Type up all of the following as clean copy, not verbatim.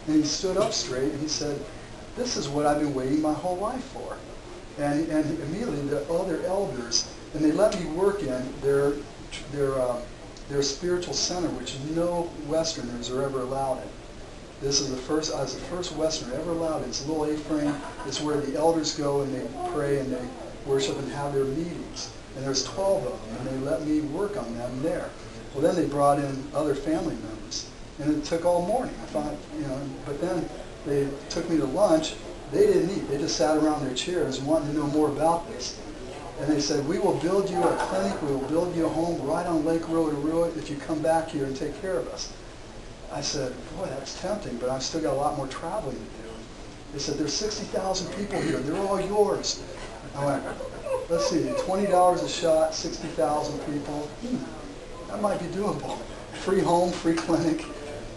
And he stood up straight and he said, this is what I've been waiting my whole life for. And immediately the other elders, and they let me work in their spiritual center, which no Westerners are ever allowed in. This is I was the first Westerner ever allowed in. It's a little A-frame. It's where the elders go and they pray and they worship and have their meetings. And there's 12 of them, and they let me work on them there. Well, then they brought in other family members, and it took all morning. I thought, but then they took me to lunch. They didn't eat. They just sat around their chairs wanting to know more about this. And they said, we will build you a clinic, we will build you a home right on Lake Rotorua if you come back here and take care of us. I said, boy, that's tempting, but I've still got a lot more traveling to do. They said, there's 60,000 people here. They're all yours. I went, let's see, $20 a shot, 60,000 people. That might be doable. Free home, free clinic.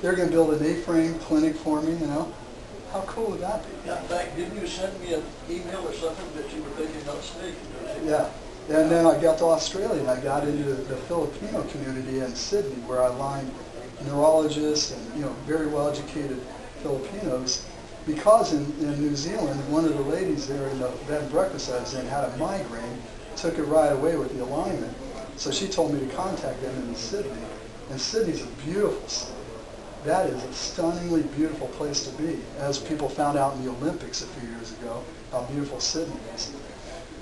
They're going to build an A-frame clinic for me, How cool would that be? Yeah, in fact, didn't you send me an email or something that you were thinking of speaking to us? Yeah. And then I got to Australia and I got into the Filipino community in Sydney where I lined neurologists and very well-educated Filipinos because in New Zealand, one of the ladies there in the bed and breakfast I was in had a migraine, took it right away with the alignment. So she told me to contact them in Sydney. And Sydney's a beautiful city. That is a stunningly beautiful place to be, as people found out in the Olympics a few years ago, how beautiful Sydney is.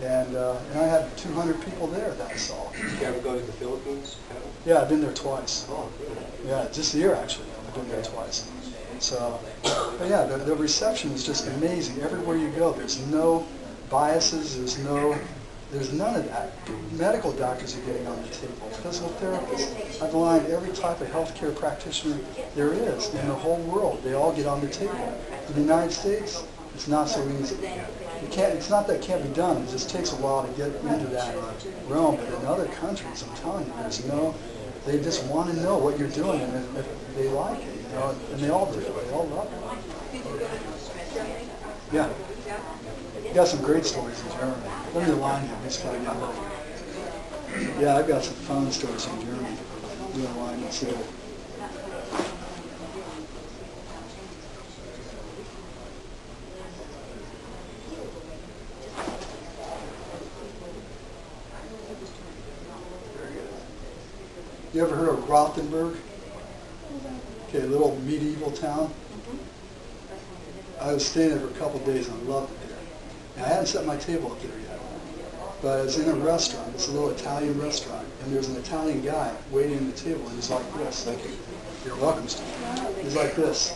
And I had 200 people there that I saw. Did you ever go to the Philippines? Yeah, I've been there twice. Oh, good. Yeah, just a year actually. I've been there twice. So, but yeah, the reception is just amazing. Everywhere you go, there's no biases, there's none of that. Medical doctors are getting on the table. Physical therapists. I've aligned every type of healthcare practitioner there is in the whole world. They all get on the table. In the United States, it's not so easy. It's not that it can't be done. It just takes a while to get into that realm. But in other countries, I'm telling you, they just want to know what you're doing, and if they like it, and they all do. They all love it. Yeah. You got some great stories in Germany. Let me align you. Just gotta get over. Yeah, I've got some fun stories in Germany. Doing alignments there. You ever heard of Rothenburg? Okay, a little medieval town. I was staying there for a couple of days and I loved it there. Now, I hadn't set my table up there yet, but I was in a restaurant. It's a little Italian restaurant, and there's an Italian guy waiting at the table, and he's like this. Thank you. You're welcome, Steve. He's like this.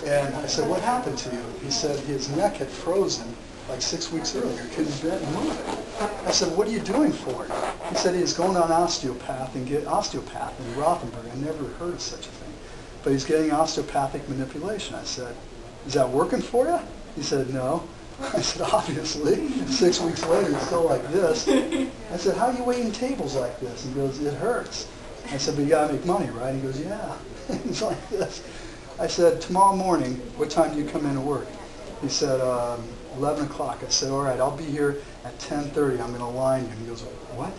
And I said, what happened to you? He said his neck had frozen like 6 weeks earlier. He couldn't bend and move it. I said, what are you doing for it? He said he was going on osteopath in Rothenburg. I never heard of such a thing. But he's getting osteopathic manipulation. I said, is that working for you? He said, no. I said, obviously. 6 weeks later, he's still like this. I said, how are you waiting tables like this? He goes, it hurts. I said, but you got to make money, right? He goes, yeah. He's like this. I said, tomorrow morning, what time do you come in to work? He said, 11 o'clock. I said, all right, I'll be here at 10:30. I'm going to line you. He goes, what?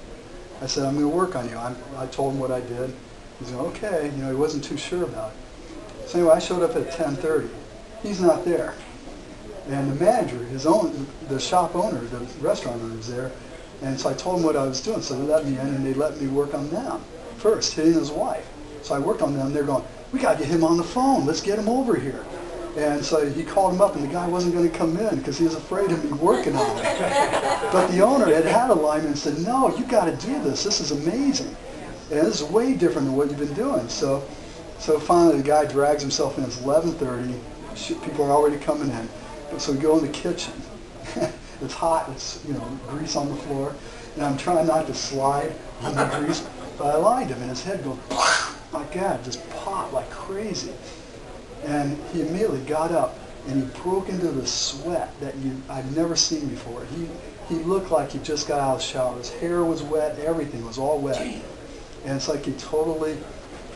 I said, I'm going to work on you. I told him what I did. He said, okay. He wasn't too sure about it. So anyway, I showed up at 10:30. He's not there. And the manager, the shop owner, the restaurant owner was there. And so I told him what I was doing. So they let me in and they let me work on them first, he and his wife. So I worked on them. They're going, we got to get him on the phone. Let's get him over here. And so he called him up, and the guy wasn't going to come in because he was afraid of me working on it. But the owner had alignment and said, no, you got to do this. This is amazing. And this is way different than what you've been doing. So finally the guy drags himself in. It's 11:30. People are already coming in. So we go in the kitchen. It's hot. It's grease on the floor. And I'm trying not to slide on the grease. But I aligned him, and his head goes like that, just popped like crazy. And he immediately got up, and he broke into the sweat that I've never seen before. He looked like he just got out of the shower. His hair was wet. Everything was all wet. And it's like he totally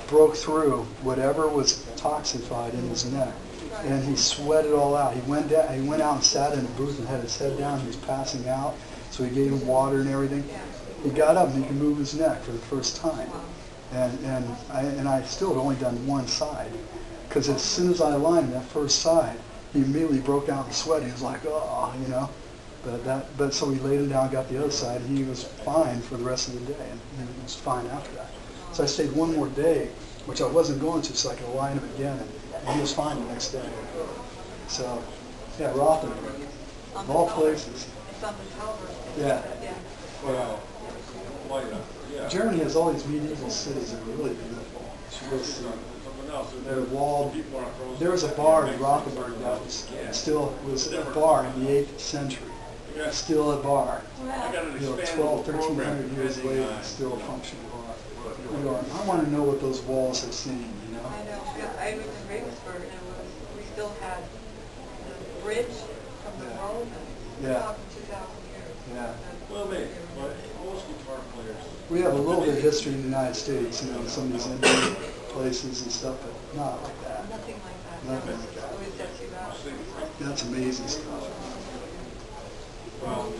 broke through whatever was toxified in his neck. And he sweat it all out. He went out and sat in a booth and had his head down. He was passing out. So we gave him water and everything. He got up and he could move his neck for the first time. And I still had only done one side. because as soon as I aligned that first side, he immediately broke out in sweat. He was like, oh, you know. But so we laid him down, got the other side. He was fine for the rest of the day, and he was fine after that. So I stayed one more day, which I wasn't going to, so I could align him again, and he was fine the next day. So, yeah, Rothenburg, of all places. It's on the tower. Yeah. Yeah. Well, Germany has all these medieval cities that are really beautiful. You should go see them. They're walled. There was a bar in Rothenburg that was a bar in the 8th century. Still a bar. You know, 12, 1300 years later, it's still a functional bar. I want to know what those walls have seen, you know? I know. Yeah, I was in Regensburg, and we still had the bridge from the Roman. Yeah. 2,000 years. Yeah. Well, maybe, but most guitar players. We have a little bit of history in the United States, you know, some of these Indian places and stuff, but not like that. Nothing like that. Nothing like that. Always sets you out. That's amazing stuff. Well,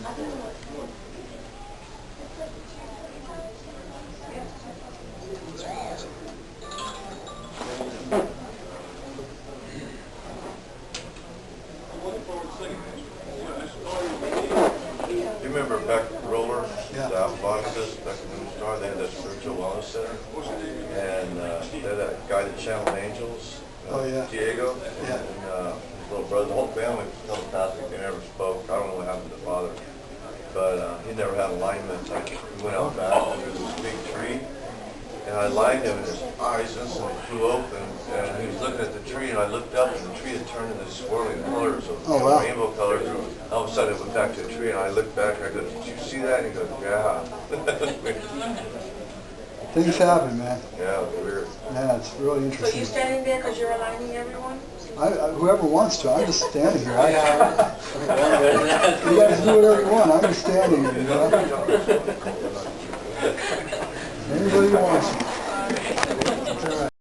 You remember Beck Roller, Yeah. the Alphabioticos, Beck and Moonstar, they had that spiritual wellness center, and they had that guy that channeled angels, Oh, yeah. Diego, Yeah. and his little brother, the whole family was telepathic, they never spoke. I don't know what happened to father, but he never had alignment. Like, we went out back, and there was this big tree, and I aligned him, and his eyes instantly flew open, and he was looking at the tree, and I looked up, and the tree had turned into swirling colors of Oh, wow. rainbow colors. All of a sudden, it went back to the tree, and I looked back, and I go, "Did you see that?" And he goes, "Yeah." Things happen, man. Yeah, it was weird. Yeah, it's really So interesting. you standing there because you're aligning everyone? Whoever wants to, I'm just standing here. You guys do whatever you want. I'm just standing here, you know? Anybody who wants to.